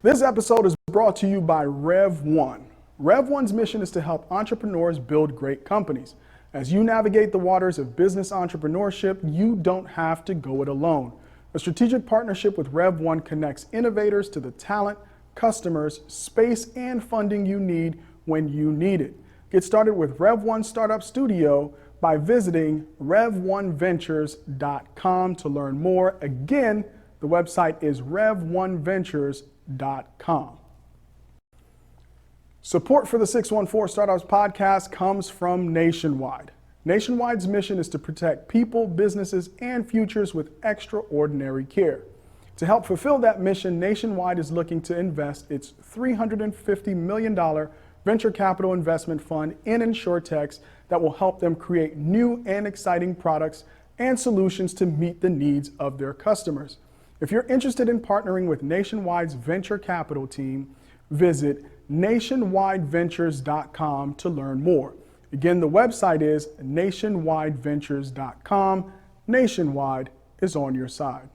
This episode is brought to you by Rev1. Rev1's mission is to help entrepreneurs build great companies. As you navigate the waters of business entrepreneurship, you don't have to go it alone. A strategic partnership with Rev1 connects innovators to the talent, customers, space, and funding you need when you need it. Get started with Rev1 Startup Studio by visiting rev1ventures.com to learn more. Again, the website is rev1ventures.com. Support for the 614 Startups podcast comes from Nationwide. Nationwide's mission is to protect people, businesses, and futures with extraordinary care. To help fulfill that mission, Nationwide is looking to invest its $350 million venture capital investment fund in insurtechs that will help them create new and exciting products and solutions to meet the needs of their customers. If you're interested in partnering with Nationwide's venture capital team, visit nationwideventures.com to learn more. Again, the website is nationwideventures.com. Nationwide is on your side.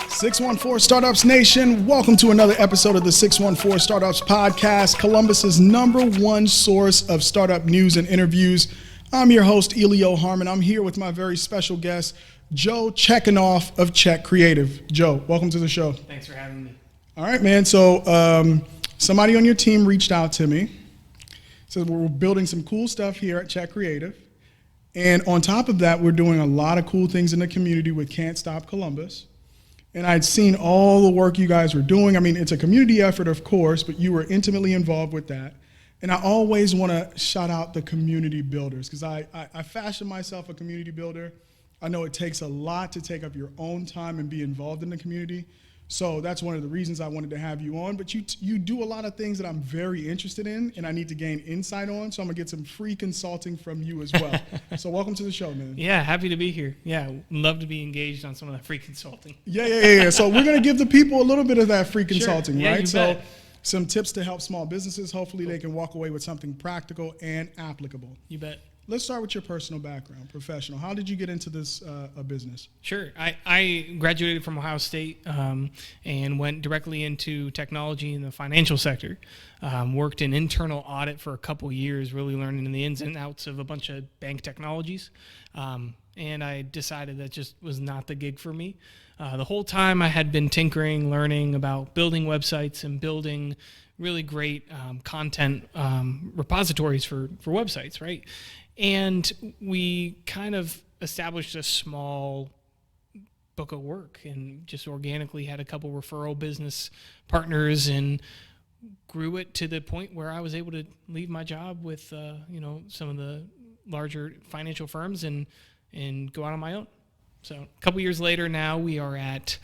614 Startups Nation, welcome to another episode of the 614 Startups Podcast, Columbus's #1 source of startup news and interviews. I'm your host, Elio Harmon. I'm here with my very special guest, Joe Chekanoff of Chek Creative. Joe, welcome to the show. Thanks for having me. All right, man. So somebody on your team reached out to me. Said we're building some cool stuff here at Chek Creative. And on top of that, we're doing a lot of cool things in the community with Can't Stop Columbus. And I'd seen all the work you guys were doing. I mean, it's a community effort, of course, but you were intimately involved with that. And I always want to shout out the community builders because I fashion myself a community builder. I know it takes a lot to take up your own time and be involved in the community. So that's one of the reasons I wanted to have you on. But you do a lot of things that I'm very interested in and I need to gain insight on. So I'm going to get some free consulting from you as well. So welcome to the show, man. Yeah, happy to be here. Yeah, love to be engaged on some of that free consulting. Yeah. So we're going to give the people a little bit of that free consulting, sure. Yeah, right? You So bet. some tips to help small businesses. Hopefully they can walk away with something practical and applicable. You bet. Let's start with your personal background, professional. How did you get into this business? Sure. I graduated from Ohio State and went directly into technology in the financial sector. Worked in internal audit for a couple years, really learning the ins and outs of a bunch of bank technologies. And I decided that just was not the gig for me. The whole time I had been tinkering, learning about building websites and building really great content repositories for websites, right? And we kind of established a small book of work and just organically had a couple referral business partners and grew it to the point where I was able to leave my job with some of the larger financial firms and go out on my own. So a couple years later now, we are at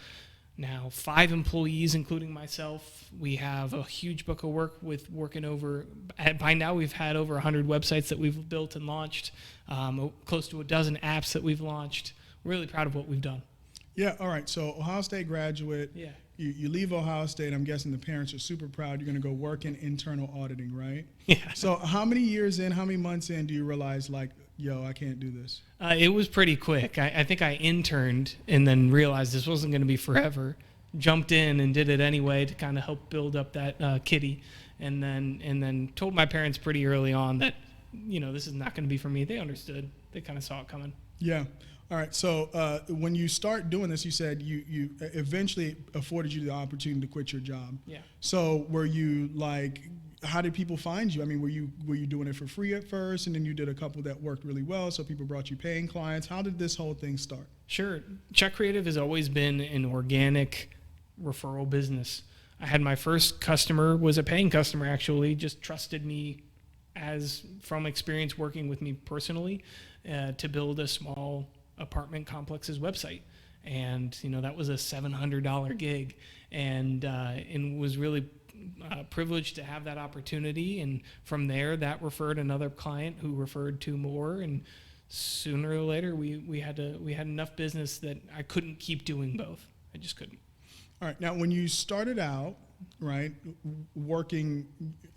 5 employees, including myself. We have a huge book of work with working over, by now we've had over 100 websites that we've built and launched, close to a dozen apps that we've launched. We're really proud of what we've done. Yeah, all right. So Ohio State graduate. Yeah. You leave Ohio State. I'm guessing the parents are super proud. You're going to go work in internal auditing, right? Yeah. So how many years in, how many months in do you realize, like, yo, I can't do this? It was pretty quick. I think I interned and then realized this wasn't going to be forever. Jumped in and did it anyway to kind of help build up that kitty, and then told my parents pretty early on that this is not going to be for me. They understood. They kind of saw it coming. Yeah. All right. So when you start doing this, you said you eventually afforded you the opportunity to quit your job. Yeah. So were you like, how did people find you? I mean, were you doing it for free at first, and then you did a couple that worked really well, so people brought you paying clients? How did this whole thing start? Sure. Chek Creative has always been an organic referral business. I had my first customer was a paying customer, actually, just trusted me from experience working with me personally to build a small apartment complex's website. And that was a $700 gig, and was really privileged to have that opportunity. And from there, that referred another client who referred 2 more, and sooner or later we had enough business that I couldn't keep doing both. I just couldn't. All right. Now, when you started out, right? Working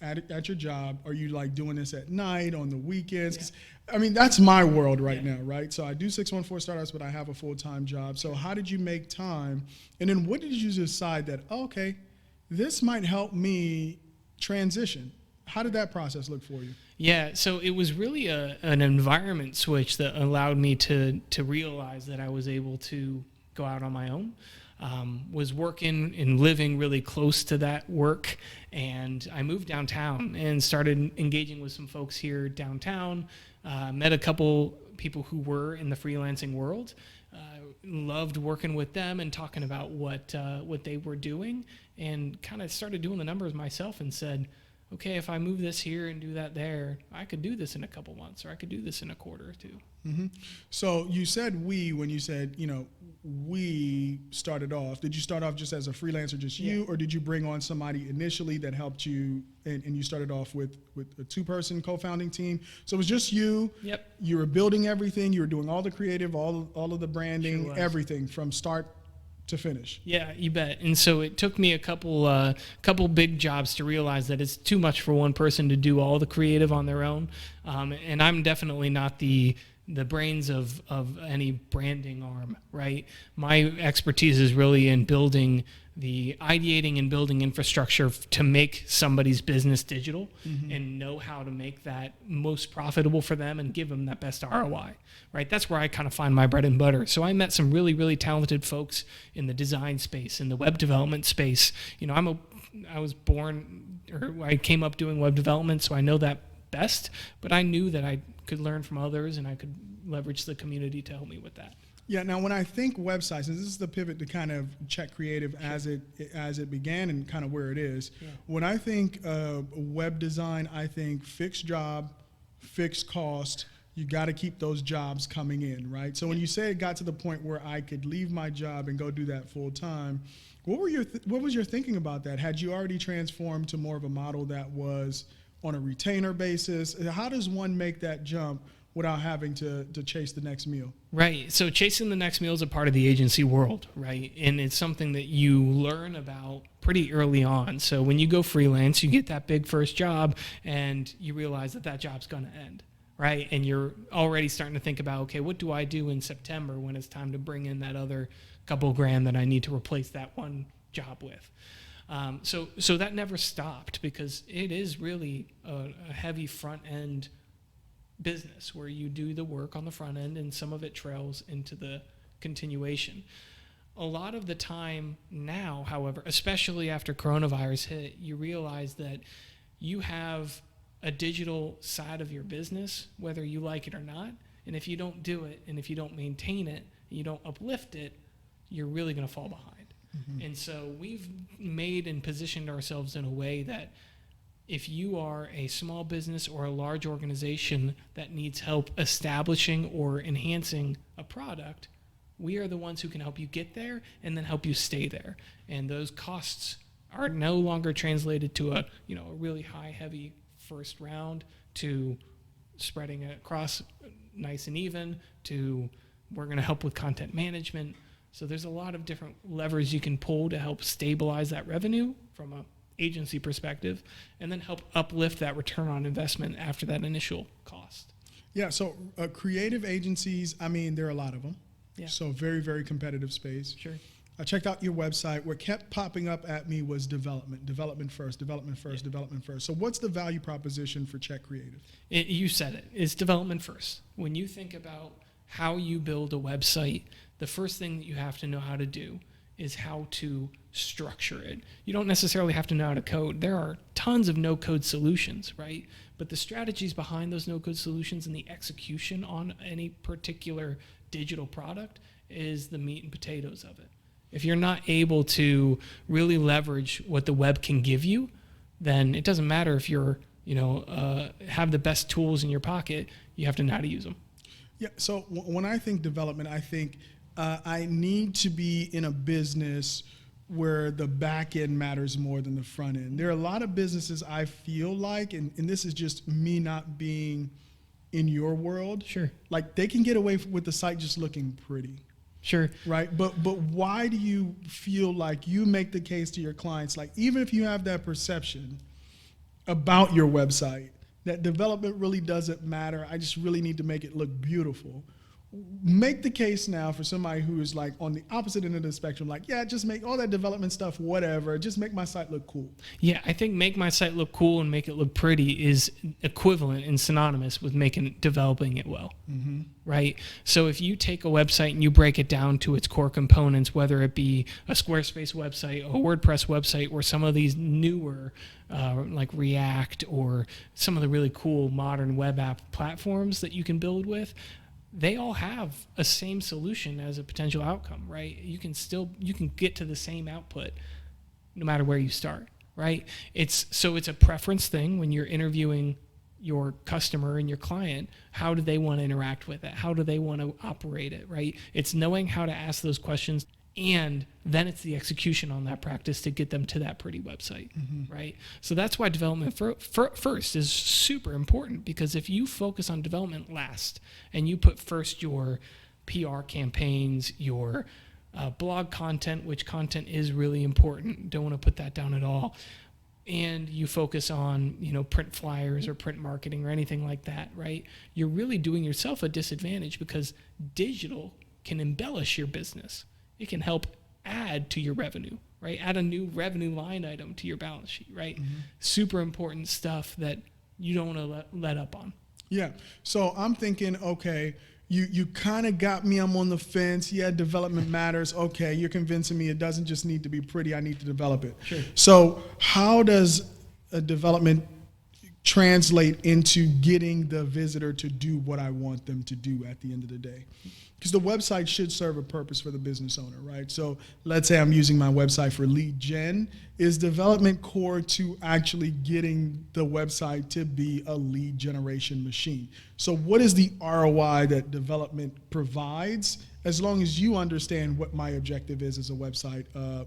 at your job. Are you like doing this at night, on the weekends? 'Cause, I mean, that's my world right now, right? So I do 614 startups, but I have a full-time job. So how did you make time? And then what did you decide that, oh, okay, this might help me transition? How did that process look for you? Yeah, so it was really an environment switch that allowed me to realize that I was able to go out on my own. Was working and living really close to that work, and I moved downtown and started engaging with some folks here downtown. Met a couple people who were in the freelancing world. Loved working with them and talking about what they were doing, and kind of started doing the numbers myself and said, okay, if I move this here and do that there, I could do this in a couple months, or I could do this in a quarter or two. Mm-hmm. So you said when you said, we started off, did you start off just as a freelancer, just you, or did you bring on somebody initially that helped you, and you started off with a two-person co-founding team? So it was just you. Yep. You were building everything. You were doing all the creative, all of the branding, everything from start to finish. Yeah, you bet. And so it took me a couple big jobs to realize that it's too much for one person to do all the creative on their own. And I'm definitely not the brains of any branding arm, right? My expertise is really in building the ideating and building infrastructure to make somebody's business digital, and know how to make that most profitable for them and give them that best ROI, right? That's where I kind of find my bread and butter. So I met some really, really talented folks in the design space, in the web development space. I came up doing web development, so I know that best, but I knew that I could learn from others and I could leverage the community to help me with that. Yeah. Now, when I think websites, and this is the pivot to kind of Chek Creative as it began and kind of where it is. Yeah. When I think web design, I think fixed job, fixed cost. You got to keep those jobs coming in, right? So when you say it got to the point where I could leave my job and go do that full time, what was your thinking about that? Had you already transformed to more of a model that was on a retainer basis? How does one make that jump without having to chase the next meal? Right. So chasing the next meal is a part of the agency world, right? And it's something that you learn about pretty early on. So when you go freelance, you get that big first job and you realize that job's going to end, right? And you're already starting to think about, okay, what do I do in September when it's time to bring in that other couple grand that I need to replace that one job with? So that never stopped, because it is really a heavy front end business where you do the work on the front end and some of it trails into the continuation. A lot of the time now, however, especially after coronavirus hit, you realize that you have a digital side of your business, whether you like it or not. And if you don't do it, and if you don't maintain it, and you don't uplift it, you're really going to fall behind. And so we've made and positioned ourselves in a way that if you are a small business or a large organization that needs help establishing or enhancing a product, we are the ones who can help you get there and then help you stay there. And those costs are no longer translated to a really high, heavy first round, to spreading it across nice and even, to we're going to help with content management. So there's a lot of different levers you can pull to help stabilize that revenue from an agency perspective, and then help uplift that return on investment after that initial cost. Yeah, so creative agencies, I mean, there are a lot of them. Yeah. So very, very competitive space. Sure. I checked out your website. What kept popping up at me was development first. So what's the value proposition for Chek Creative? You said it. It's development first. When you think about how you build a website, the first thing that you have to know how to do is how to structure it. You don't necessarily have to know how to code. There are tons of no-code solutions, right? But the strategies behind those no-code solutions and the execution on any particular digital product is the meat and potatoes of it. If you're not able to really leverage what the web can give you, then it doesn't matter if you're, have the best tools in your pocket. You have to know how to use them. Yeah. So when I think development, I think I need to be in a business where the back end matters more than the front end. There are a lot of businesses I feel like, and this is just me not being in your world. Sure. Like they can get away with the site just looking pretty. Sure. Right. But why do you feel like you make the case to your clients, like even if you have that perception about your website, that development really doesn't matter, I just really need to make it look beautiful. Make the case now for somebody who is like on the opposite end of the spectrum, like, yeah, just make all that development stuff, whatever, just make my site look cool. Yeah, I think make my site look cool and make it look pretty is equivalent and synonymous with developing it well, right? So if you take a website and you break it down to its core components, whether it be a Squarespace website, a WordPress website, or some of these newer like React or some of the really cool modern web app platforms that you can build with, they all have a same solution as a potential outcome, right? You can get to the same output no matter where you start, right? It's a preference thing when you're interviewing your customer and your client. How do they want to interact with it? How do they want to operate it, right? It's knowing how to ask those questions, and then it's the execution on that practice to get them to that pretty website, right? So that's why development first is super important, because if you focus on development last and you put first your PR campaigns, your blog content, which content is really important, don't want to put that down at all, and you focus on, print flyers or print marketing or anything like that, right? You're really doing yourself a disadvantage, because digital can embellish your business. It can help add to your revenue, right? Add a new revenue line item to your balance sheet, right? Super important stuff that you don't want to let up on. Yeah. So I'm thinking, okay, you kind of got me. I'm on the fence. Yeah, development matters. Okay, you're convincing me it doesn't just need to be pretty. I need to develop it. Sure. So how does a development translate into getting the visitor to do what I want them to do at the end of the day? Because the website should serve a purpose for the business owner, right? So let's say I'm using my website for lead gen. Is development core to actually getting the website to be a lead generation machine? So what is the ROI that development provides, as long as you understand what my objective is as a website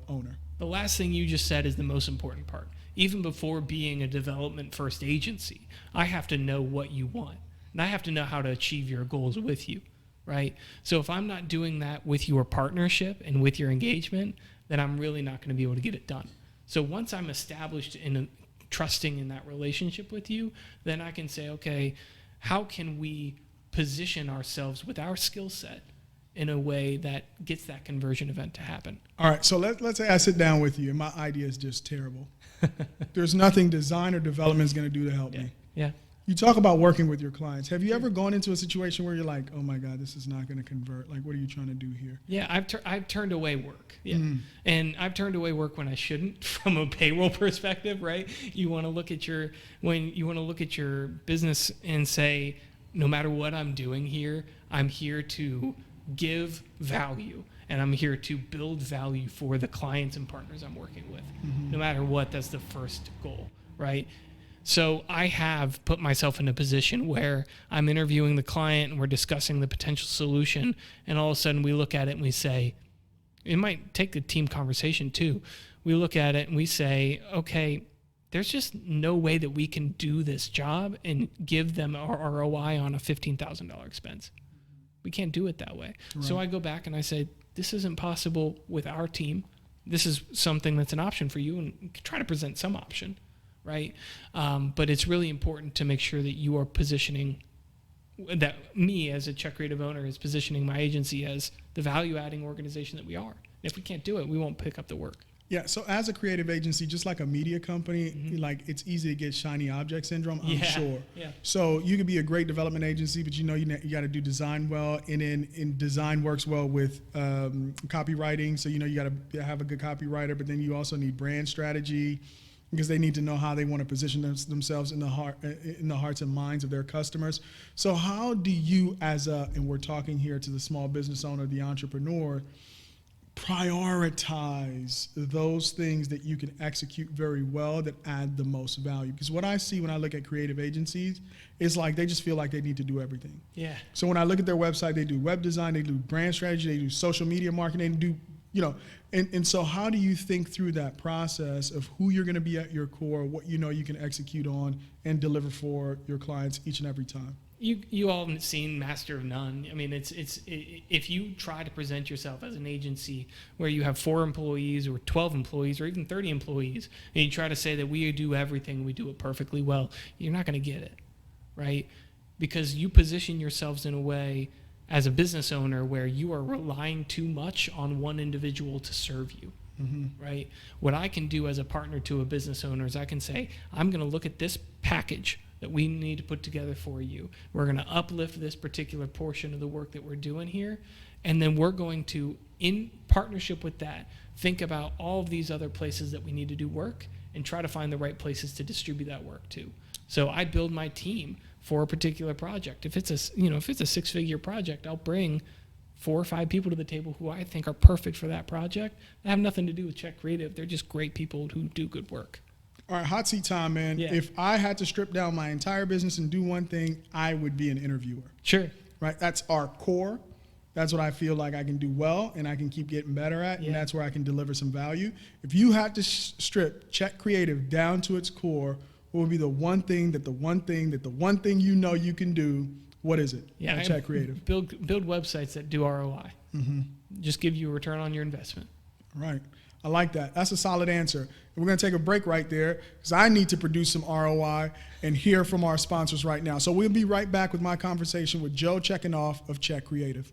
owner? The last thing you just said is the most important part. Even before being a development first agency, I have to know what you want, and I have to know how to achieve your goals with you. Right? So if I'm not doing that with your partnership and with your engagement, then I'm really not going to be able to get it done. So once I'm established in trusting in that relationship with you, then I can say, okay, how can we position ourselves with our skill set in a way that gets that conversion event to happen? All right, so let's say I sit down with you and my idea is just terrible. There's nothing design or development is going to do to help me. Yeah. You talk about working with your clients. Have you ever gone into a situation where you're like, oh my God, this is not going to convert? Like, what are you trying to do here? Yeah, I've turned away work. Yeah. And I've turned away work when I shouldn't, from a payroll perspective, right? You want to look at your business and say, no matter what I'm doing here, I'm here to give value, and I'm here to build value for the clients and partners I'm working with. No matter what, that's the first goal, right? So I have put myself in a position where I'm interviewing the client and we're discussing the potential solution, and all of a sudden we look at it and we say, it might take the team conversation too. We look at it and we say, okay, there's just no way that we can do this job and give them our ROI on a $15,000 expense. We can't do it that way. Right. So I go back and I say, this isn't possible with our team. This is something that's an option for you, and try to present some option. Right? But it's really important to make sure that you are positioning, that me as a Chek Creative owner is positioning my agency as the value-adding organization that we are. And if we can't do it, we won't pick up the work. Yeah, so as a creative agency, just like a media company, like it's easy to get shiny object syndrome, I'm sure. Yeah. So you could be a great development agency, but you got to do design well, and then design works well with copywriting. So you got to have a good copywriter, but then you also need brand strategy, because they need to know how they want to position themselves in the hearts and minds of their customers. So how do you, and we're talking here to the small business owner, the entrepreneur, prioritize those things that you can execute very well that add the most value? Because what I see when I look at creative agencies is like they just feel like they need to do everything. Yeah. So when I look at their website, they do web design, they do brand strategy, they do social media marketing, they do and so how do you think through that process of who you're going to be at your core, what you can execute on and deliver for your clients each and every time? You all haven't seen Master of None. I mean, if you try to present yourself as an agency where you have 4 employees or 12 employees or even 30 employees, and you try to say that we do everything, we do it perfectly well, you're not going to get it, right? Because you position yourselves in a way as a business owner where you are relying too much on one individual to serve you. Right? What I can do as a partner to a business owner is I can say, I'm going to look at this package that we need to put together for you. We're going to uplift this particular portion of the work that we're doing here. And then we're going to, in partnership with that, think about all of these other places that we need to do work and try to find the right places to distribute that work to. So I build my team for a particular project. If it's a 6-figure project, I'll bring 4 or 5 people to the table who I think are perfect for that project. They have nothing to do with Chek Creative. They're just great people who do good work. All right, hot seat time, man. Yeah. If I had to strip down my entire business and do one thing, I would be an interviewer. Sure. Right? That's our core. That's what I feel like I can do well and I can keep getting better at, and that's where I can deliver some value. If you had to strip Chek Creative down to its core, what would be the one thing you know you can do? What is it? Yeah, Chek Creative. Build websites that do ROI. Just give you a return on your investment. Right. I like that. That's a solid answer. And we're going to take a break right there because I need to produce some ROI and hear from our sponsors right now. So we'll be right back with my conversation with Joe Chekanoff of Chek Creative.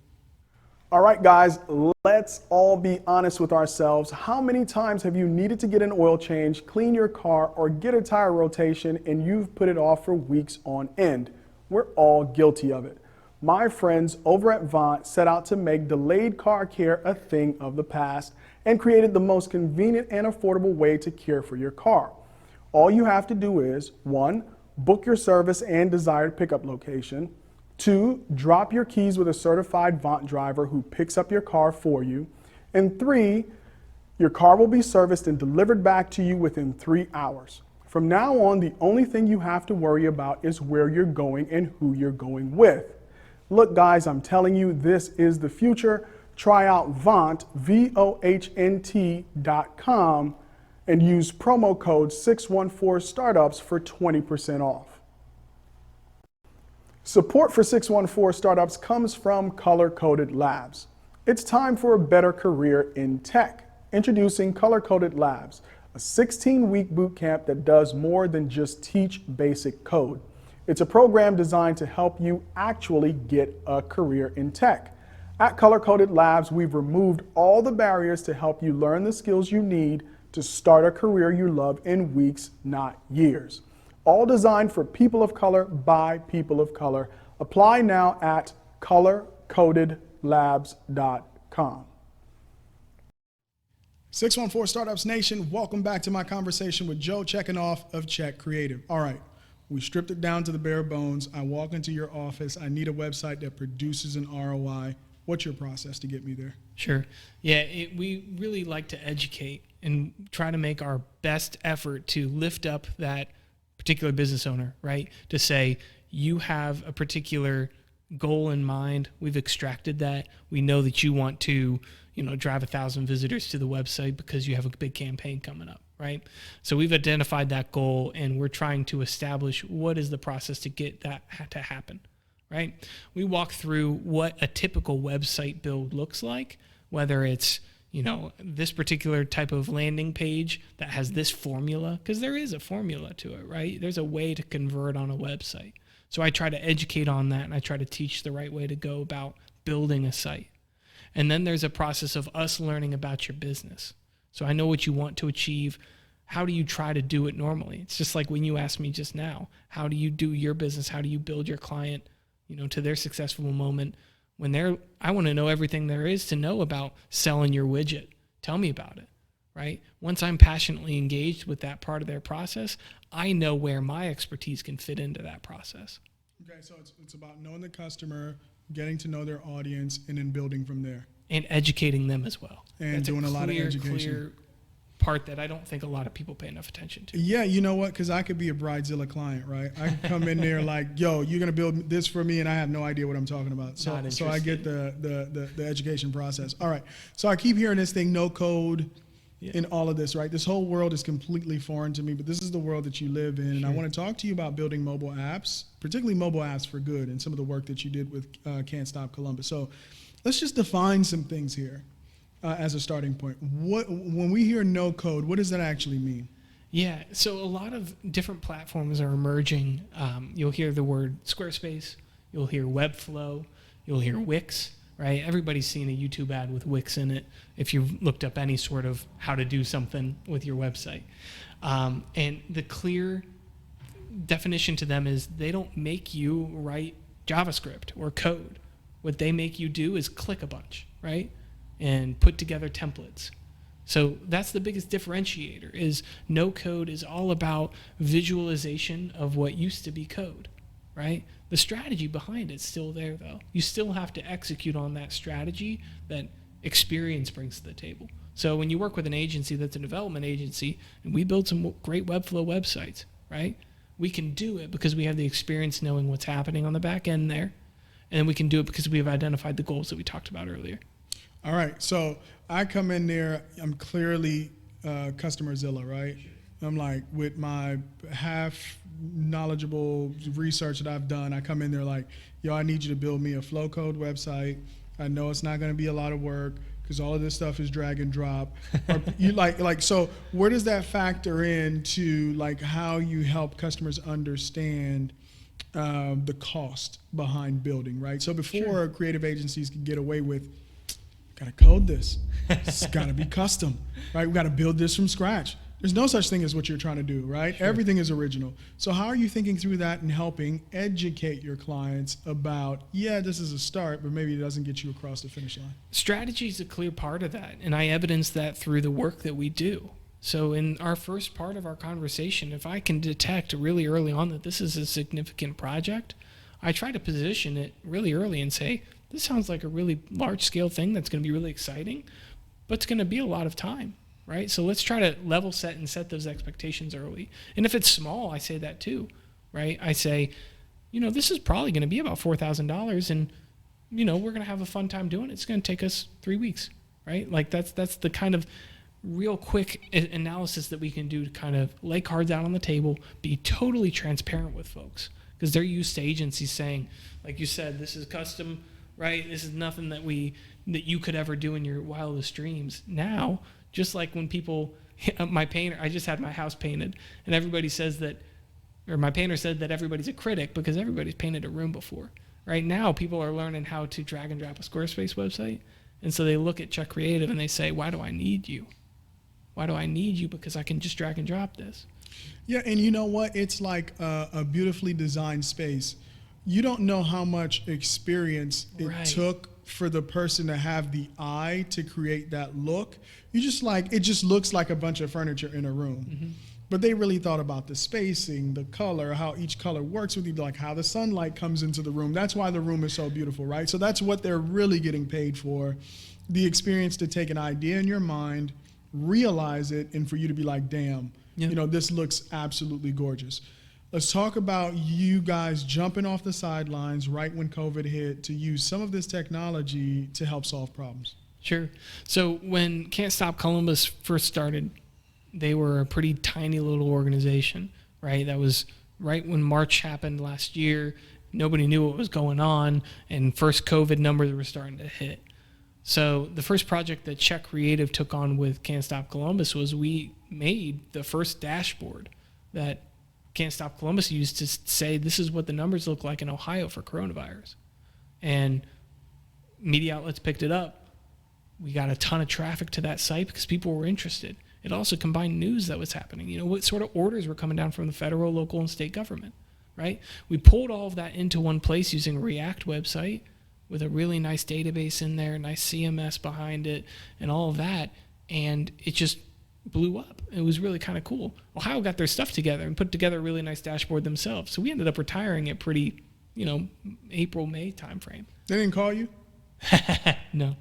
All right, guys, let's all be honest with ourselves. How many times have you needed to get an oil change, clean your car, or get a tire rotation, and you've put it off for weeks on end? We're all guilty of it. My friends over at Vaunt set out to make delayed car care a thing of the past and created the most convenient and affordable way to care for your car. All you have to do is 1, book your service and desired pickup location. 2, drop your keys with a certified Vaunt driver who picks up your car for you. And 3, your car will be serviced and delivered back to you within 3 hours. From now on, the only thing you have to worry about is where you're going and who you're going with. Look, guys, I'm telling you, this is the future. Try out Vaunt, VOHNT.com, and use promo code 614startups for 20% off. Support for 614 Startups comes from Color Coded Labs. It's time for a better career in tech. Introducing Color Coded Labs, a 16-week boot camp that does more than just teach basic code. It's a program designed to help you actually get a career in tech. At Color Coded Labs, we've removed all the barriers to help you learn the skills you need to start a career you love in weeks, not years. All designed for people of color by people of color. Apply now at colorcodedlabs.com. 614 Startups Nation, welcome back to my conversation with Joe Chekanoff of Chek Creative. All right, we stripped it down to the bare bones. I walk into your office. I need a website that produces an ROI. What's your process to get me there? Sure. Yeah, we really like to educate and try to make our best effort to lift up that particular business owner, right? To say, you have a particular goal in mind. We've extracted that. We know that you want to, drive 1,000 visitors to the website because you have a big campaign coming up, right? So we've identified that goal and we're trying to establish what is the process to get that to happen, right? We walk through what a typical website build looks like, whether it's this particular type of landing page that has this formula, because there is a formula to it, right? There's a way to convert on a website. So I try to educate on that and I try to teach the right way to go about building a site. And then there's a process of us learning about your business. So I know what you want to achieve. How do you try to do it normally? It's just like when you asked me just now, how do you do your business? How do you build your client, to their successful moment? I want to know everything there is to know about selling your widget. Tell me about it, right? Once I'm passionately engaged with that part of their process, I know where my expertise can fit into that process. Okay, so it's about knowing the customer, getting to know their audience, and then building from there. And educating them as well. And that's doing a lot of education. Clear part that I don't think a lot of people pay enough attention to. Yeah, you know what? Because I could be a Bridezilla client, right? I can come in there like, yo, you're going to build this for me, and I have no idea what I'm talking about. So I get the education process. All right. So I keep hearing this thing, no code, in all of this, right? This whole world is completely foreign to me, but this is the world that you live in. And I want to talk to you about building mobile apps, particularly mobile apps for good, and some of the work that you did with Can't Stop Columbus. So let's just define some things here as a starting point. When we hear no code, what does that actually mean? Yeah, so a lot of different platforms are emerging. You'll hear the word Squarespace, you'll hear Webflow, you'll hear Wix, right? Everybody's seen a YouTube ad with Wix in it if you've looked up any sort of how to do something with your website. And the clear definition to them is they don't make you write JavaScript or code. What they make you do is click a bunch, right? And put together templates. So that's the biggest differentiator, is no code is all about visualization of what used to be code, right? The strategy behind it's still there, though. You still have to execute on that strategy that experience brings to the table. So when you work with an agency that's a development agency, and we build some great Webflow websites, right? We can do it because we have the experience knowing what's happening on the back end there, and we can do it because we have identified the goals that we talked about earlier. All right, so I come in there, I'm clearly customer-zilla, right? I'm like, with my half knowledgeable research that I've done, I come in there like, yo, I need you to build me a flow code website. I know it's not gonna be a lot of work because all of this stuff is drag and drop. Or you so where does that factor into like how you help customers understand the cost behind building, right? So before creative agencies can get away with, gotta code this. It's gotta be custom, right? We gotta build this from scratch. There's no such thing as what you're trying to do, right? Sure. Everything is original. So how are you thinking through that and helping educate your clients about, yeah, this is a start, but maybe it doesn't get you across the finish line? Strategy is a clear part of that, and I evidence that through the work that we do. So in our first part of our conversation, if I can detect really early on that this is a significant project, I try to position it really early and say, this sounds like a really large-scale thing that's going to be really exciting, but it's going to be a lot of time, right? So let's try to level set and set those expectations early. And if it's small, I say that too, right? I say, this is probably going to be about $4,000, and, we're going to have a fun time doing it. It's going to take us 3 weeks, right? Like that's the kind of real quick analysis that we can do to kind of lay cards out on the table, be totally transparent with folks, because they're used to agencies saying, like you said, this is custom, right? This is nothing that you could ever do in your wildest dreams. Now, just like when people, my painter, I just had my house painted, and everybody says that, or my painter said that everybody's a critic because everybody's painted a room before. Right now, people are learning how to drag and drop a Squarespace website, and so they look at Chek Creative and they say, why do I need you? Why do I need you? Because I can just drag and drop this. Yeah, and you know what? It's like a beautifully designed space. You don't know how much experience it took for the person to have the eye to create that look. It just looks like a bunch of furniture in a room. Mm-hmm. But they really thought about the spacing, the color, how each color works with you, like how the sunlight comes into the room. That's why the room is so beautiful, right? So that's what they're really getting paid for. The experience to take an idea in your mind, realize it, and for you to be like, damn, this looks absolutely gorgeous. Let's talk about you guys jumping off the sidelines right when COVID hit to use some of this technology to help solve problems. Sure. So when Can't Stop Columbus first started, they were a pretty tiny little organization, right? That was right when March happened last year. Nobody knew what was going on, and first COVID numbers were starting to hit. So the first project that Chek Creative took on with Can't Stop Columbus was we made the first dashboard that Can't Stop Columbus used to say this is what the numbers look like in Ohio for coronavirus. And media outlets picked it up. We got a ton of traffic to that site because people were interested. It also combined news that was happening. What sort of orders were coming down from the federal, local, and state government, right? We pulled all of that into one place using a React website with a really nice database in there, nice CMS behind it, and all of that. And it just blew up. It was really kind of cool. Ohio got their stuff together and put together a really nice dashboard themselves. So we ended up retiring it pretty, April, May timeframe. They didn't call you? No.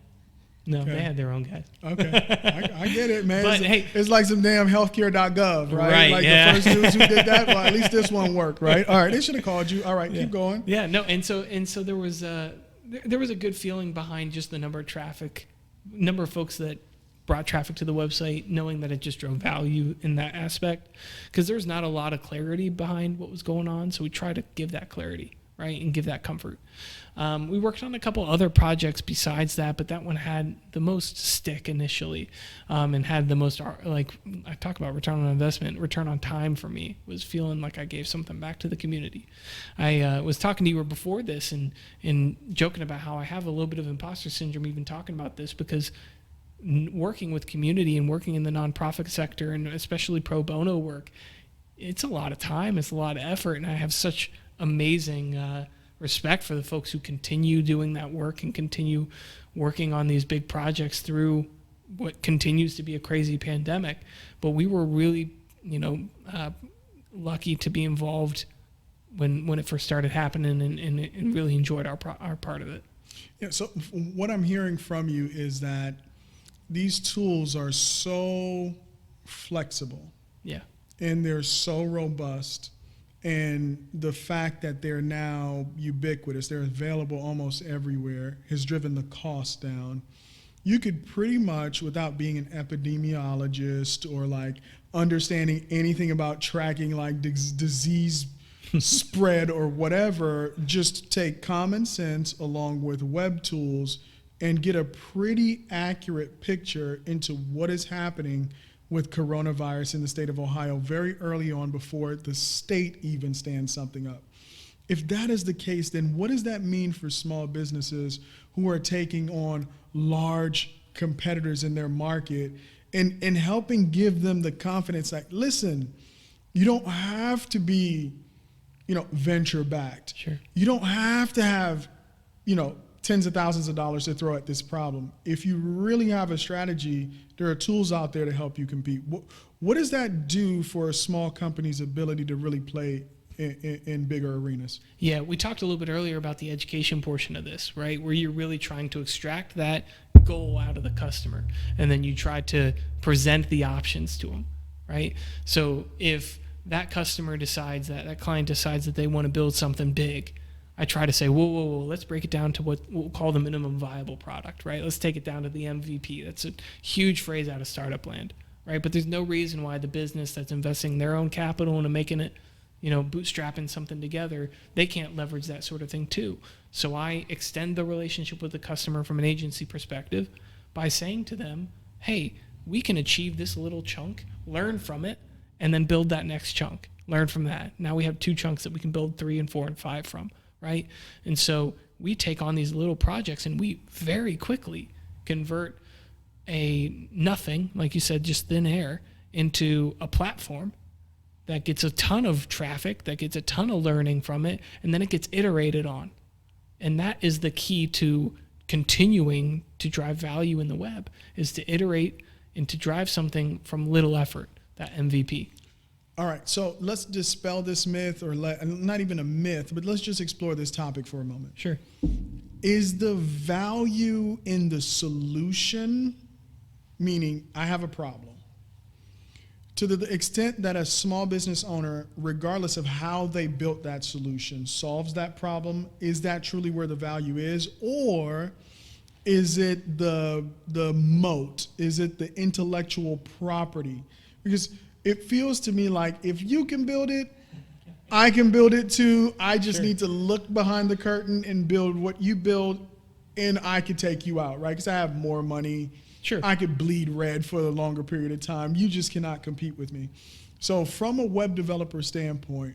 No, okay. They had their own guys. Okay, I get it, man. But, it's like some damn healthcare.gov, right? Right, like yeah. the first dudes who did that. Well, at least this one worked, right? All right, they should have called you. All right, keep going. Yeah, no, and so there was a good feeling behind just the number of folks that brought traffic to the website, knowing that it just drove value in that aspect, because there's not a lot of clarity behind what was going on. So we try to give that clarity, right, and give that comfort. We worked on a couple other projects besides that, but that one had the most stick initially, and had the most, like I talk about return on investment, return on time for me was feeling like I gave something back to the community. I was talking to you before this and joking about how I have a little bit of imposter syndrome even talking about this, because working with community and working in the nonprofit sector, and especially pro bono work, it's a lot of time, it's a lot of effort, and I have such amazing respect for the folks who continue doing that work and continue working on these big projects through what continues to be a crazy pandemic. But we were really, lucky to be involved when it first started happening, and really enjoyed our part of it. Yeah. So what I'm hearing from you is that these tools are so flexible. Yeah. And they're so robust. And the fact that they're now ubiquitous, they're available almost everywhere, has driven the cost down. You could pretty much, without being an epidemiologist or like understanding anything about tracking like disease spread or whatever, just take common sense along with web tools and get a pretty accurate picture into what is happening with coronavirus in the state of Ohio very early on, before the state even stands something up. If that is the case, then what does that mean for small businesses who are taking on large competitors in their market, and helping give them the confidence, like, listen, you don't have to be, venture backed. Sure. You don't have to have, tens of thousands of dollars to throw at this problem. If you really have a strategy, there are tools out there to help you compete. What does that do for a small company's ability to really play in bigger arenas? Yeah, we talked a little bit earlier about the education portion of this, right? Where you're really trying to extract that goal out of the customer, and then you try to present the options to them, right? So if that customer decides, that client decides that they want to build something big, I try to say, whoa, let's break it down to what we'll call the minimum viable product, right? Let's take it down to the MVP. That's a huge phrase out of startup land, right? But there's no reason why the business that's investing their own capital into making it, bootstrapping something together, they can't leverage that sort of thing too. So I extend the relationship with the customer from an agency perspective by saying to them, hey, we can achieve this little chunk, learn from it, and then build that next chunk. Learn from that. Now we have 2 chunks that we can build 3 and 4 and 5 from. Right? And so we take on these little projects, and we very quickly convert a nothing, like you said, just thin air, into a platform that gets a ton of traffic, that gets a ton of learning from it, and then it gets iterated on. And that is the key to continuing to drive value in the web, is to iterate and to drive something from little effort, that MVP. All right, so let's dispel this myth, or not even a myth, but let's just explore this topic for a moment. Sure. Is the value in the solution, meaning I have a problem, to the extent that a small business owner, regardless of how they built that solution, solves that problem, is that truly where the value is? Or is it the moat? Is it the intellectual property? Because it feels to me like if you can build it, I can build it too. I just need to look behind the curtain and build what you build, and I could take you out, right? Because I have more money. Sure. I could bleed red for a longer period of time. You just cannot compete with me. So from a web developer standpoint,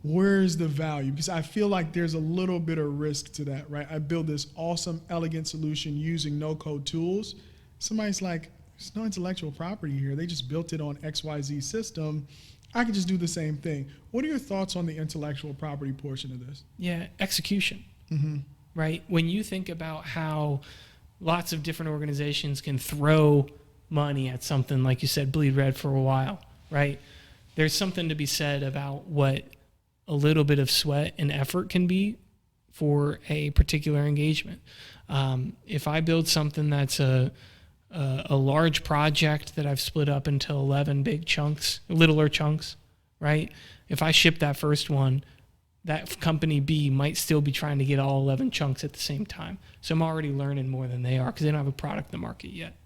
where's the value? Because I feel like there's a little bit of risk to that, right? I build this awesome, elegant solution using no-code tools. Somebody's like, there's no intellectual property here. They just built it on XYZ system. I could just do the same thing. What are your thoughts on the intellectual property portion of this? Yeah, execution, right? When you think about how lots of different organizations can throw money at something, like you said, bleed red for a while, right? There's something to be said about what a little bit of sweat and effort can be for a particular engagement. If I build something that's a large project that I've split up into 11 big chunks, littler chunks, right? If I ship that first one, that company B might still be trying to get all 11 chunks at the same time. So I'm already learning more than they are because they don't have a product in the market yet.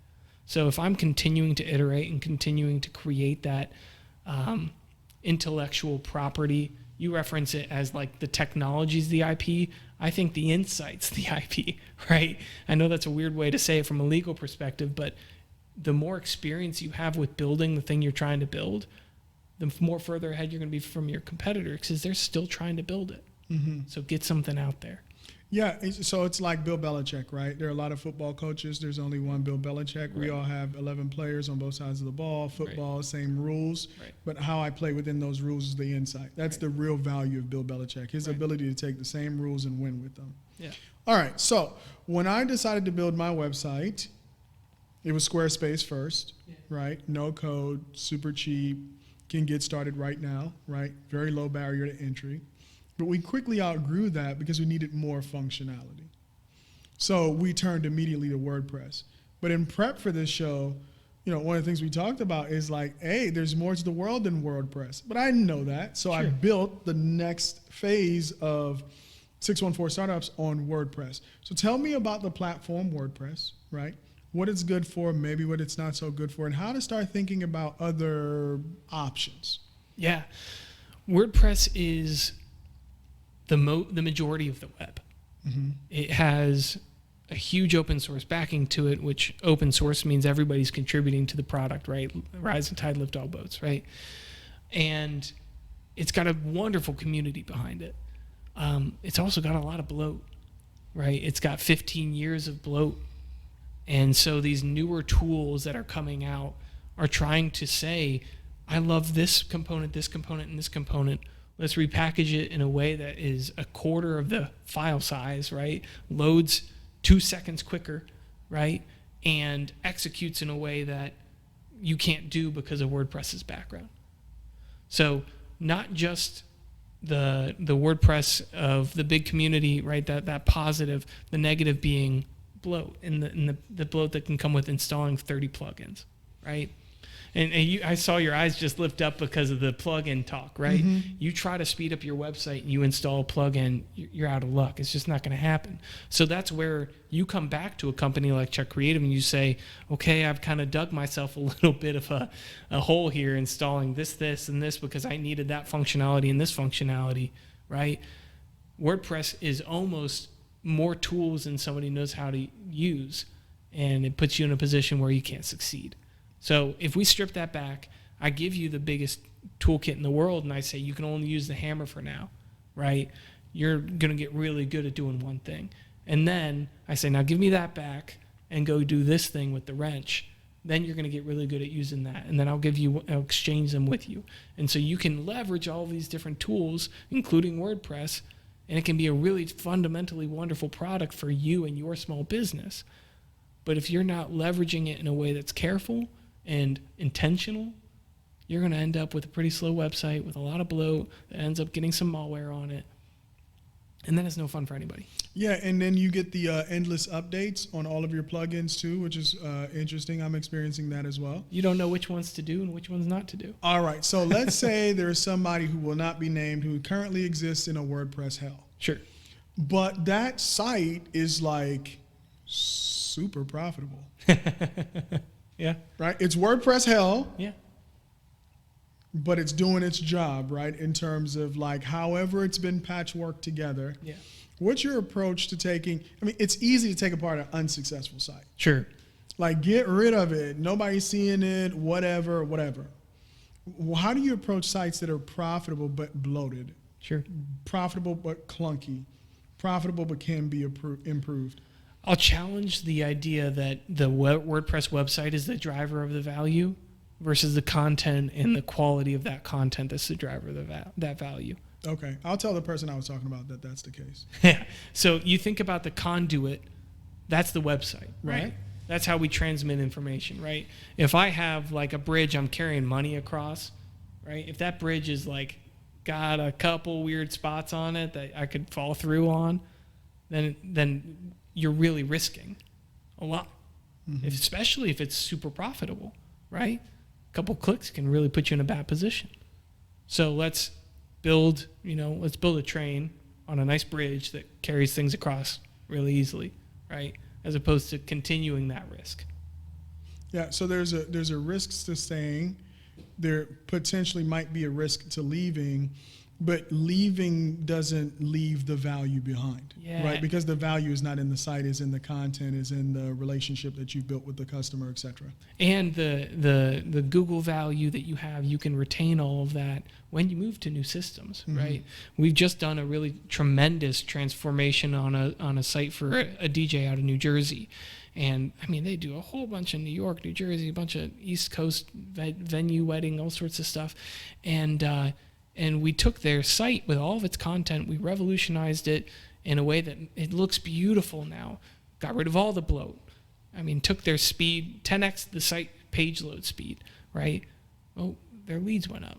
So if I'm continuing to iterate and continuing to create that intellectual property, you reference it as like the technology's the IP. I think the insight's the IP, right? I know that's a weird way to say it from a legal perspective, but the more experience you have with building the thing you're trying to build, the more further ahead you're going to be from your competitor because they're still trying to build it. Mm-hmm. So get something out there. Yeah, so it's like Bill Belichick, right? There are a lot of football coaches. There's only one Bill Belichick. Right. We all have 11 players on both sides of the ball. Football, right. Same rules. Right. But how I play within those rules is the insight. That's right. The real value of Bill Belichick, his right. ability to take the same rules and win with them. Yeah. All right, so when I decided to build my website, it was Squarespace first, right? No code, super cheap, can get started right now, right? Very low barrier to entry. But we quickly outgrew that because we needed more functionality. So we turned immediately to WordPress. But in prep for this show, one of the things we talked about is like, hey, there's more to the world than WordPress. But I didn't know that. So sure. I built the next phase of 614 Startups on WordPress. So tell me about the platform WordPress, right? What it's good for, maybe what it's not so good for, and how to start thinking about other options. Yeah. WordPress is the majority of the web. Mm-hmm. It has a huge open source backing to it, which open source means everybody's contributing to the product, right? Rise and tide lift all boats, right? And it's got a wonderful community behind it. It's also got a lot of bloat, right? It's got 15 years of bloat. And so these newer tools that are coming out are trying to say, I love this component, and this component. Let's repackage it in a way that is a quarter of the file size, right? Loads 2 seconds quicker, right? And executes in a way that you can't do because of WordPress's background. So not just the WordPress of the big community, right? That positive, the negative being bloat, and the bloat that can come with installing 30 plugins, right? And I saw your eyes just lift up because of the plugin talk, right? Mm-hmm. You try to speed up your website and you install a plugin, you're out of luck. It's just not going to happen. So that's where you come back to a company like Chek Creative and you say, okay, I've kind of dug myself a little bit of a hole here installing this, and this because I needed that functionality and this functionality, right? WordPress is almost more tools than somebody knows how to use, and it puts you in a position where you can't succeed. So if we strip that back, I give you the biggest toolkit in the world, and I say you can only use the hammer for now, right? You're going to get really good at doing one thing. And then I say, now give me that back and go do this thing with the wrench. Then you're going to get really good at using that. And then I'll exchange them with you. And so you can leverage all these different tools, including WordPress, and it can be a really fundamentally wonderful product for you and your small business. But if you're not leveraging it in a way that's careful and intentional, you're going to end up with a pretty slow website with a lot of bloat that ends up getting some malware on it. And then it's no fun for anybody. Yeah, and then you get the endless updates on all of your plugins too, which is interesting. I'm experiencing that as well. You don't know which ones to do and which ones not to do. All right, so let's say there's somebody who will not be named who currently exists in a WordPress hell. Sure. But that site is like super profitable. Yeah. Right? It's WordPress hell. Yeah. But it's doing its job, right? In terms of like however it's been patchworked together. Yeah. What's your approach to taking, it's easy to take apart an unsuccessful site. Sure. Like get rid of it. Nobody's seeing it, whatever. How do you approach sites that are profitable but bloated? Sure. Profitable but clunky. Profitable but can be improved. I'll challenge the idea that the WordPress website is the driver of the value versus the content and the quality of that content that's the driver of that value. Okay. I'll tell the person I was talking about that that's the case. Yeah. So you think about the conduit, that's the website, right? That's how we transmit information, right? If I have like a bridge I'm carrying money across, right? If that bridge is like got a couple weird spots on it that I could fall through on, then you're really risking a lot, especially if it's super profitable, right? A couple clicks can really put you in a bad position. So let's build a train on a nice bridge that carries things across really easily, right? As opposed to continuing that risk. Yeah, so there's a risk to staying. There potentially might be a risk to leaving, but leaving doesn't leave the value behind, right? Because the value is not in the site, is in the content, is in the relationship that you've built with the customer, et cetera. And the Google value that you have, you can retain all of that when you move to new systems, right? We've just done a really tremendous transformation on a site for a DJ out of New Jersey. And I mean, they do a whole bunch in New York, New Jersey, a bunch of East Coast venue, wedding, all sorts of stuff. And we took their site with all of its content, we revolutionized it in a way that it looks beautiful now. Got rid of all the bloat. I mean, took their speed, 10x the site page load speed, right? Well, their leads went up,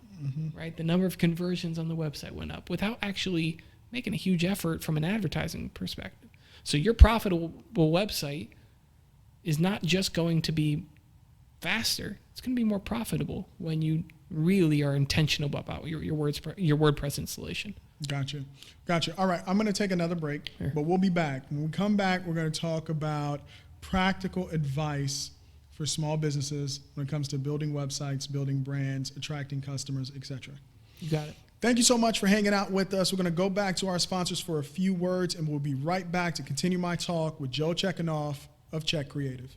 right? The number of conversions on the website went up without actually making a huge effort from an advertising perspective. So your profitable website is not just going to be faster, it's going to be more profitable when you really are intentional about your WordPress installation. Gotcha. All right, I'm going to take another break, but we'll be back. When we come back, we're going to talk about practical advice for small businesses when it comes to building websites, building brands, attracting customers, etc. You got it. Thank you so much for hanging out with us. We're going to go back to our sponsors for a few words, and we'll be right back to continue my talk with Joe Chekanoff of Chek Creative.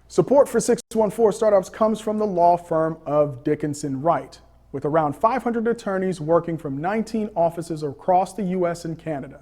Support for 614 Startups comes from the law firm of Dickinson Wright, with around 500 attorneys working from 19 offices across the U.S. and Canada.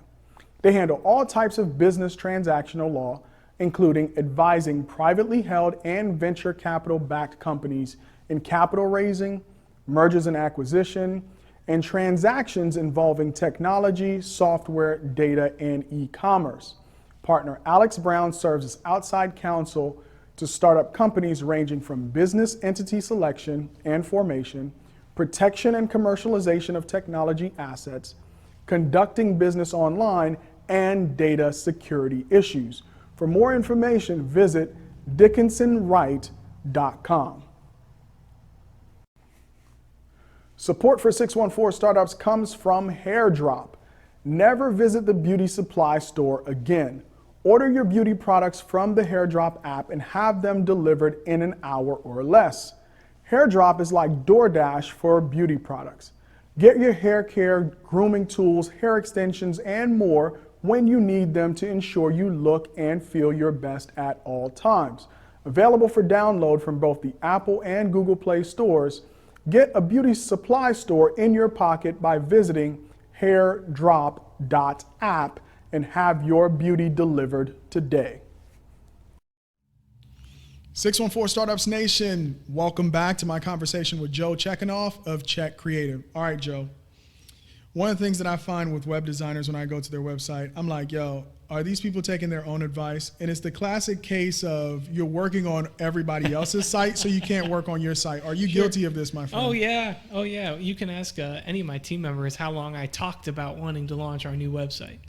They handle all types of business transactional law, including advising privately held and venture capital-backed companies in capital raising, mergers and acquisition, and transactions involving technology, software, data, and e-commerce. Partner Alex Brown serves as outside counsel to startup companies ranging from business entity selection and formation, protection and commercialization of technology assets, conducting business online, and data security issues. For more information, visit dickinsonwright.com. Support for 614 Startups comes from Hairdrop. Never visit the beauty supply store again. Order your beauty products from the Hairdrop app and have them delivered in an hour or less. Hairdrop is like DoorDash for beauty products. Get your hair care, grooming tools, hair extensions, and more when you need them to ensure you look and feel your best at all times. Available for download from both the Apple and Google Play stores. Get a beauty supply store in your pocket by visiting hairdrop.app and have your beauty delivered today. 614 Startups Nation, welcome back to my conversation with Joe Chekanoff of Chek Creative. All right, Joe. One of the things that I find with web designers when I go to their website, I'm like, yo, are these people taking their own advice? And it's the classic case of you're working on everybody else's site, so you can't work on your site. Are you guilty of this, my friend? Oh yeah. You can ask any of my team members how long I talked about wanting to launch our new website.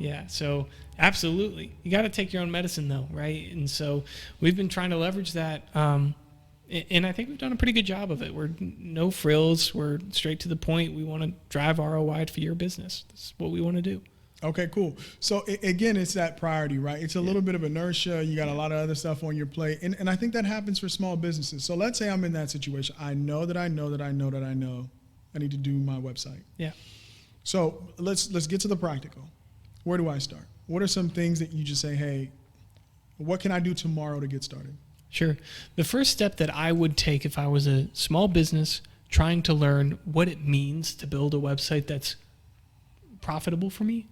Yeah, so absolutely. You got to take your own medicine though, right? And so we've been trying to leverage that. And I think we've done a pretty good job of it. We're no frills. We're straight to the point. We want to drive ROI for your business. That's what we want to do. Okay, cool. So again, it's that priority, right? It's a little bit of inertia. You got a lot of other stuff on your plate. And I think that happens for small businesses. So let's say I'm in that situation. I know I need to do my website. Yeah. So let's get to the practical. Where do I start? What are some things that you just say, hey, what can I do tomorrow to get started? Sure. The first step that I would take if I was a small business trying to learn what it means to build a website that's profitable for me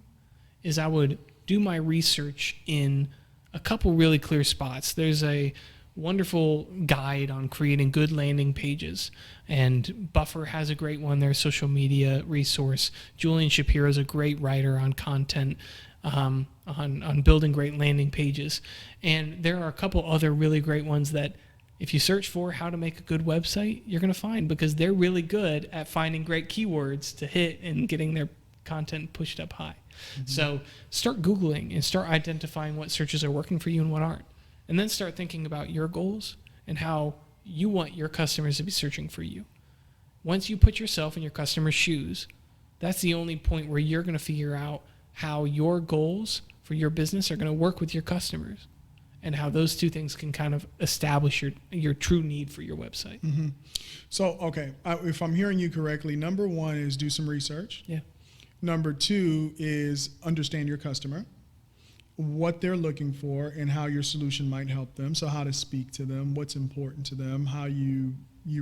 is I would do my research in a couple really clear spots. There's a wonderful guide on creating good landing pages, and Buffer has a great one, their social media resource. Julian Shapiro is a great writer on content, on building great landing pages. And there are a couple other really great ones that if you search for how to make a good website, you're going to find, because they're really good at finding great keywords to hit and getting their content pushed up high. So start Googling and start identifying what searches are working for you and what aren't. And then start thinking about your goals and how you want your customers to be searching for you. Once you put yourself in your customer's shoes, that's the only point where you're going to figure out how your goals for your business are going to work with your customers. and how those two things can kind of establish your true need for your website. Mm-hmm. So, okay, if I'm hearing you correctly, number one is do some research. Yeah. Number two is understand your customer, what they're looking for, and how your solution might help them. So how to speak to them, what's important to them, how you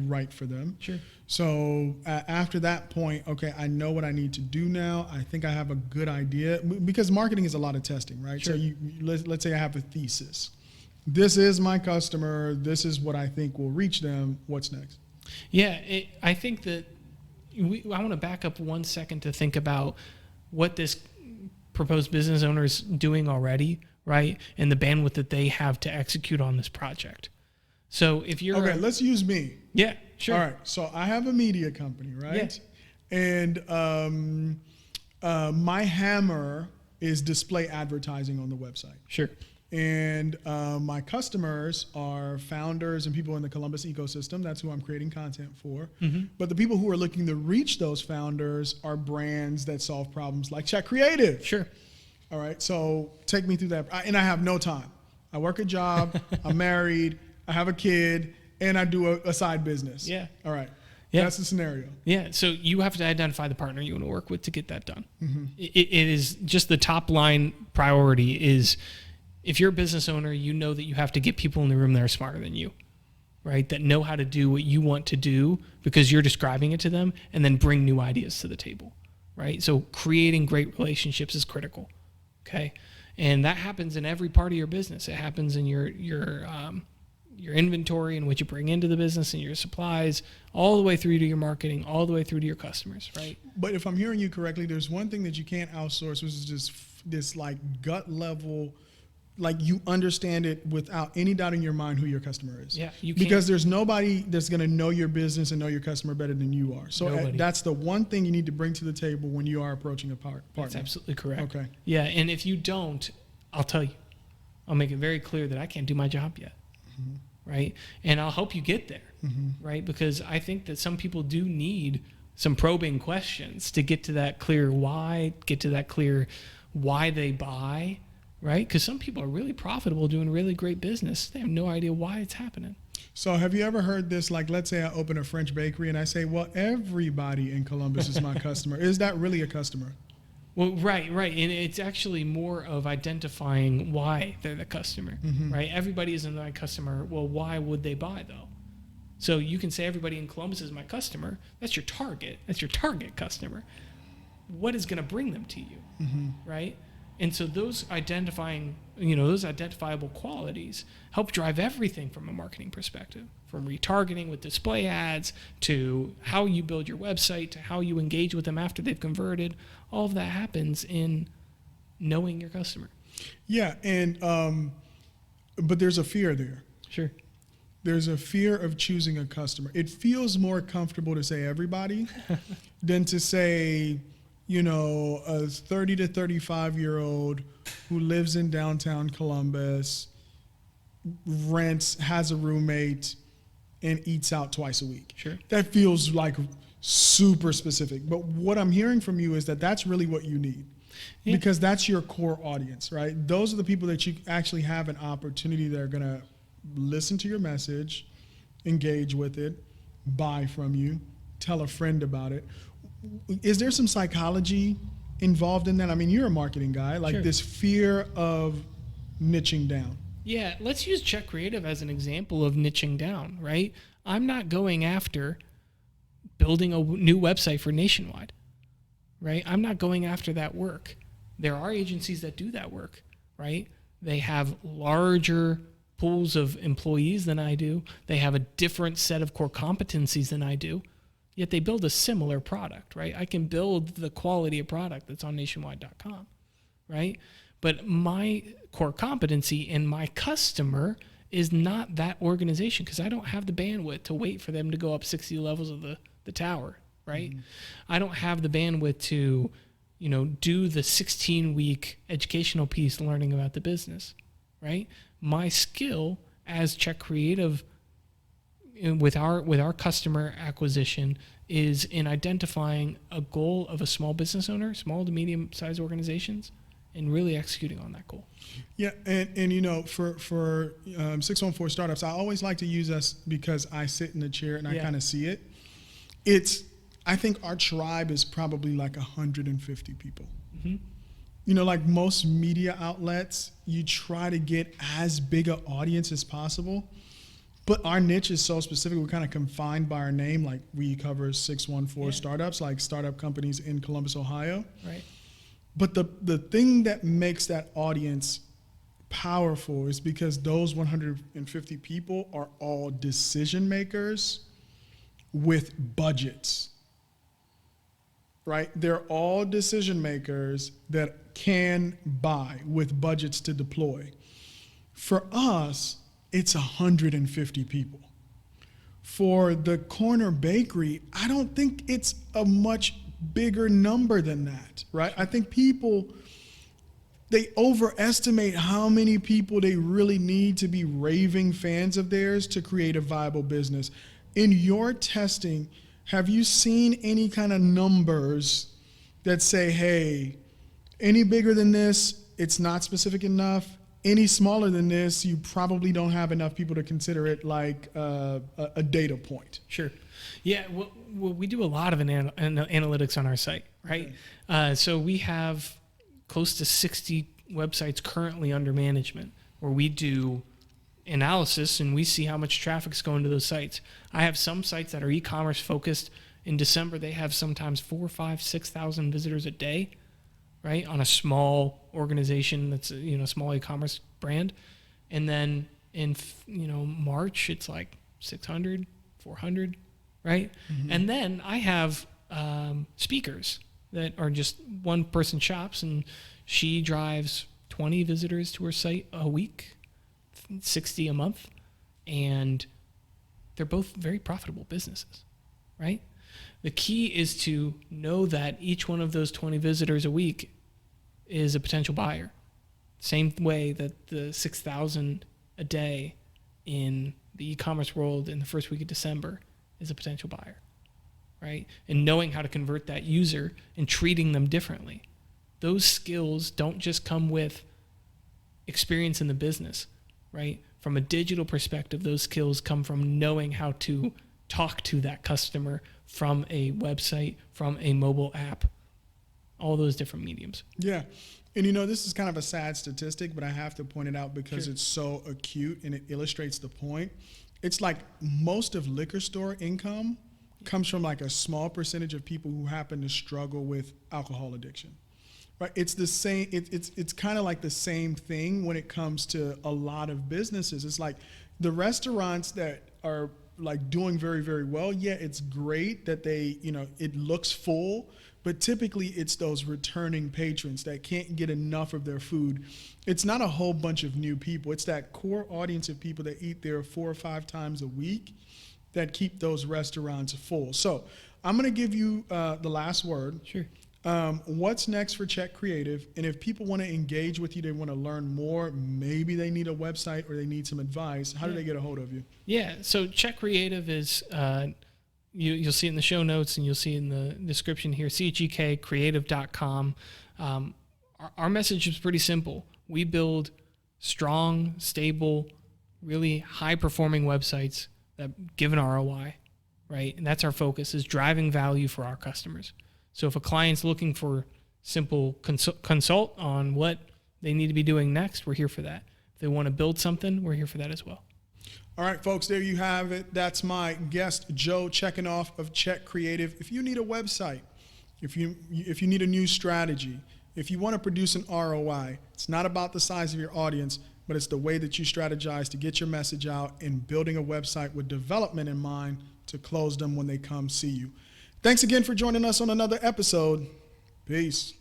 write for them. Sure. So after that point, okay, I know what I need to do now. I think I have a good idea, because marketing is a lot of testing, right? Sure. So let's say I have a thesis. This is my customer. This is what I think will reach them. What's next? Yeah, I think that I want to back up 1 second to think about what this proposed business owner is doing already, right? And the bandwidth that they have to execute on this project. So if you're... Okay, let's use me. Yeah, sure. All right, so I have a media company, right? Yeah. And my hammer is display advertising on the website. Sure. And my customers are founders and people in the Columbus ecosystem. That's who I'm creating content for. Mm-hmm. But the people who are looking to reach those founders are brands that solve problems like Chek Creative. Sure. All right, so take me through that. And I have no time. I work a job, I'm married, I have a kid, and I do a side business. Yeah. All right. Yeah. That's the scenario. Yeah. So you have to identify the partner you want to work with to get that done. Mm-hmm. It is just the top line priority is, if you're a business owner, you know that you have to get people in the room that are smarter than you, right? That know how to do what you want to do because you're describing it to them, and then bring new ideas to the table, right? So creating great relationships is critical, okay? And that happens in every part of your business. It happens in your inventory and what you bring into the business and your supplies, all the way through to your marketing, all the way through to your customers, right? But if I'm hearing you correctly, there's one thing that you can't outsource, which is just this like gut level, like you understand it without any doubt in your mind who your customer is. Yeah, you can't. Because there's nobody that's going to know your business and know your customer better than you are. So that's the one thing you need to bring to the table when you are approaching a partner. That's absolutely correct. Okay. Yeah, and if you don't, I'll tell you. I'll make it very clear that I can't do my job yet, mm-hmm. right? And I'll help you get there, mm-hmm. right? Because I think that some people do need some probing questions to get to that clear why, get to that clear why they buy, right? Because some people are really profitable doing really great business. They have no idea why it's happening. So have you ever heard this, like, let's say I open a French bakery and I say, well, everybody in Columbus is my customer. Is that really a customer? Well, right. And it's actually more of identifying why they're the customer, mm-hmm. right? Everybody isn't my customer. Well, why would they buy, though? So you can say everybody in Columbus is my customer. That's your target. That's your target customer. What is going to bring them to you, mm-hmm. right? And so those identifiable qualities help drive everything from a marketing perspective, from retargeting with display ads to how you build your website to how you engage with them after they've converted. All of that happens in knowing your customer. Yeah, and but there's a fear there. Sure. There's a fear of choosing a customer. It feels more comfortable to say everybody than to say, a 30 to 35-year-old who lives in downtown Columbus, rents, has a roommate, and eats out twice a week. Sure. That feels like super specific. But what I'm hearing from you is that that's really what you need. Yeah. Because that's your core audience, right? Those are the people that you actually have an opportunity that are going to listen to your message, engage with it, buy from you, tell a friend about it. Is there some psychology involved in that? I mean, you're a marketing guy, like Sure. this fear of niching down. Yeah, let's use Chek Creative as an example of niching down, right? I'm not going after building a new website for Nationwide, right? I'm not going after that work. There are agencies that do that work, right? They have larger pools of employees than I do. They have a different set of core competencies than I do. Yet they build a similar product, right? I can build the quality of product that's on nationwide.com, right? But my core competency and my customer is not that organization because I don't have the bandwidth to wait for them to go up 60 levels of the tower, right? Mm-hmm. I don't have the bandwidth to, do the 16-week educational piece learning about the business, right? My skill as Chek Creative with our customer acquisition is in identifying a goal of a small business owner, small to medium-sized organizations, and really executing on that goal. Yeah, and you know, for 614 Startups, I always like to use us because I sit in the chair and I kind of see it. I think our tribe is probably like 150 people. Mm-hmm. You know, like most media outlets, you try to get as big an audience as possible. But our niche is so specific, we're kind of confined by our name. Like we cover 614 Startups, like startup companies in Columbus, Ohio. Right. But the thing that makes that audience powerful is because those 150 people are all decision makers with budgets, right? They're all decision makers that can buy with budgets to deploy. For us, it's 150 people. For the corner bakery, I don't think it's a much bigger number than that, right? I think people, they overestimate how many people they really need to be raving fans of theirs to create a viable business. In your testing, have you seen any kind of numbers that say, hey, any bigger than this, it's not specific enough? Any smaller than this, you probably don't have enough people to consider it like a data point. Sure. Yeah, well, we do a lot of analytics on our site, right? Okay. So we have close to 60 websites currently under management where we do analysis and we see how much traffic's going to those sites. I have some sites that are e-commerce focused. In December, they have sometimes 4,000, 5,000, 6,000 visitors a day, right? On a small organization that's a small e-commerce brand. And then in March, it's like 600, 400, right? Mm-hmm. And then I have speakers that are just one-person shops, and she drives 20 visitors to her site a week, 60 a month, and they're both very profitable businesses, right? The key is to know that each one of those 20 visitors a week is a potential buyer. Same way that the 6,000 a day in the e-commerce world in the first week of December is a potential buyer, right? And knowing how to convert that user and treating them differently. Those skills don't just come with experience in the business, right? From a digital perspective, those skills come from knowing how to talk to that customer from a website, from a mobile app, all those different mediums. Yeah. And this is kind of a sad statistic, but I have to point it out because it's so acute and it illustrates the point. It's like most of liquor store income comes from like a small percentage of people who happen to struggle with alcohol addiction. Right? It's the same. It's kind of like the same thing when it comes to a lot of businesses. It's like the restaurants that are like doing very, very well. Yeah, it's great that they, it looks full, but typically it's those returning patrons that can't get enough of their food. It's not a whole bunch of new people. It's that core audience of people that eat there 4 or 5 times a week that keep those restaurants full. So I'm going to give you the last word. Sure. What's next for Chek Creative? And if people want to engage with you, they want to learn more, maybe they need a website or they need some advice, how do they get a hold of you? Yeah, so Chek Creative is, you'll see it in the show notes and you'll see in the description here, chekcreative.com. Our message is pretty simple. We build strong, stable, really high-performing websites that give an ROI, right? And that's our focus, is driving value for our customers. So if a client's looking for simple consult on what they need to be doing next, we're here for that. If they want to build something, we're here for that as well. All right, folks, there you have it. That's my guest, Joe Chekanoff of Chek Creative. If you need a website, if you need a new strategy, if you want to produce an ROI, it's not about the size of your audience, but it's the way that you strategize to get your message out and building a website with development in mind to close them when they come see you. Thanks again for joining us on another episode. Peace.